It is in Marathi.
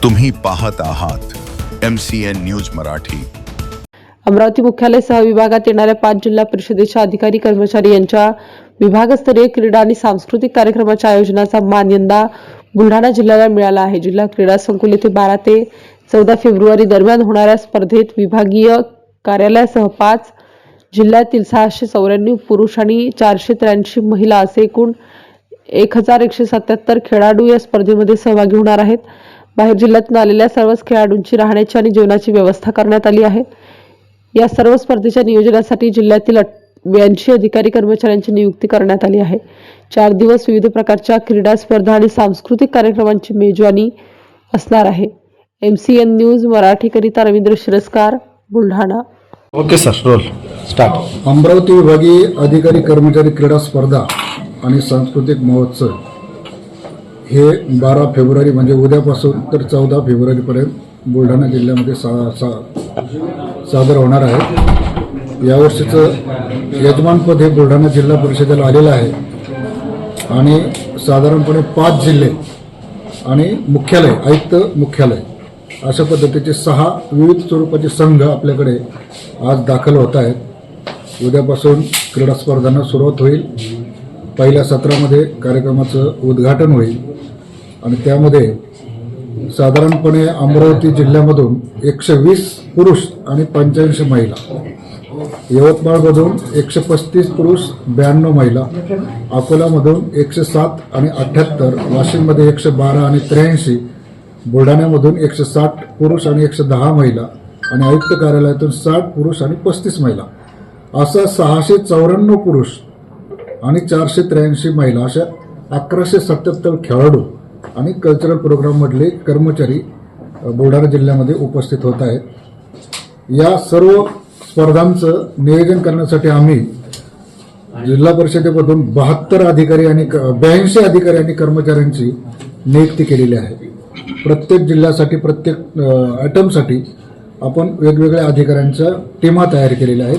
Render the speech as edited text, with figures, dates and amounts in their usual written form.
तुम्ही पाहत आहात MCN न्यूज मराठी। अमरावती मुख्यालय सहविभागात येणाऱ्या 5 जिल्हा परिषदेच्या अधिकारी कर्मचारी यांच्या विभागस्तरीय क्रीडा आणि सांस्कृतिक कार्यक्रमाच्या आयोजनाचा मान यंदा बुलढाणा जिल्ह्याला मिळाला आहे। जिल्हा क्रीडा संकुल येथे 12 ते 14 फेब्रुवारी दरम्यान होणाऱ्या स्पर्धेत विभागीय कार्यालयासह 5 जिल्ह्यातील 694 पुरुष आणि 483 महिला असे एकूण 1177 खेळाडू या स्पर्धेमध्ये सहभागी होणार आहेत। बाहेर जिल्ह्यातून आलेल्या सर्वच खेळाडूंची राहण्याची आणि जेवणाची व्यवस्था करण्यात आली आहे। या सर्व स्पर्धेच्या नियोजनासाठी जिल्ह्यातील 82 अधिकारी कर्मचाऱ्यांची नियुक्ती करण्यात आली आहे। 4 दिवस विविध प्रकारच्या क्रीडा स्पर्धा आणि सांस्कृतिक कार्यक्रमांची मेजवानी असणार आहे। MCN न्यूज मराठीकरिता Ravindra Shiraskar, Buldhana. Okay sir, roll start. Amravati विभागीय अधिकारी कर्मचारी क्रीडा स्पर्धा आणि सांस्कृतिक महोत्सव हे 12 फेब्रुवारी म्हणजे उद्यापासून तर 14 फेब्रुवारीपर्यंत बुलढाणा जिल्ह्यामध्ये सादर होणार आहे। यावर्षीचं यजमानपद हे बुलढाणा जिल्हा परिषदेला आलेलं आहे आणि साधारणपणे 5 जिल्हे आणि मुख्यालय, आयुक्त मुख्यालय अशा पद्धतीचे 6 विविध स्वरूपाचे संघ आपल्याकडे आज दाखल होत आहेत। उद्यापासून क्रीडा स्पर्धांना सुरुवात होईल। पहिल्या सत्रामध्ये कार्यक्रमाचं उद्घाटन होईल आणि त्यामध्ये साधारणपणे अमरावती जिल्ह्यामधून 120 पुरुष आणि 85 महिला, यवतमाळमधून 135 पुरुष 92 महिला, अकोलामधून 107 आणि 78, वाशिममध्ये 112 आणि 83, बुलढाण्यामधून 160 पुरुष आणि 110 महिला आणि आयुक्त कार्यालयातून 60 पुरुष आणि 35 महिला असं 694 पुरुष आणि 483 महिला अशा 1177 खेळाडू आणि कल्चरल प्रोग्राममधले कर्मचारी बुलढाणा जिल्ह्यामध्ये उपस्थित होत आहेत। या सर्व स्पर्धांचं नियोजन करण्यासाठी आम्ही जिल्हा परिषदेमधून 72 अधिकारी आणि 82 अधिकारी आणि कर्मचाऱ्यांची नियुक्ती केलेली आहे। प्रत्येक जिल्ह्यासाठी, प्रत्येक आयटमसाठी आपण वेगवेगळ्या अधिकाऱ्यांच्या टीमा तयार केलेल्या आहेत।